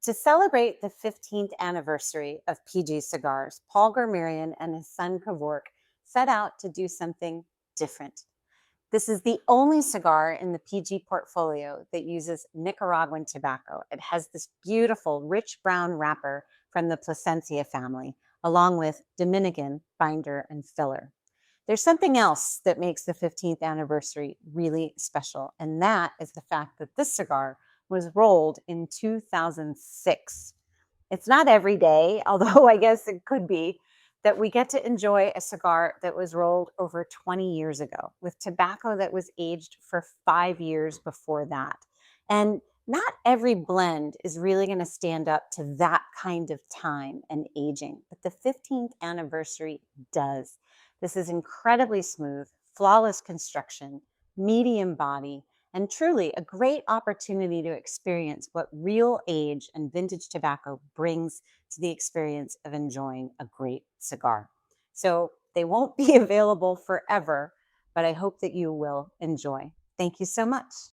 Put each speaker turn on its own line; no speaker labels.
To celebrate the 15th anniversary of PG Cigars, Paul Garmirian and his son Kevork set out to do something different. This is the only cigar in the PG portfolio that uses Nicaraguan tobacco. It has this beautiful, rich brown wrapper from the Plasencia family, along with Dominican binder and filler. There's something else that makes the 15th anniversary really special, and that is the fact that this cigar was rolled in 2006. It's not every day, although I guess it could be, that we get to enjoy a cigar that was rolled over 20 years ago with tobacco that was aged for 5 years before that. And not every blend is really going to stand up to that kind of time and aging, but the 15th anniversary does. This is incredibly smooth, flawless construction, medium body, and truly a great opportunity to experience what real age and vintage tobacco brings to the experience of enjoying a great cigar. So they won't be available forever, but I hope that you will enjoy. Thank you so much.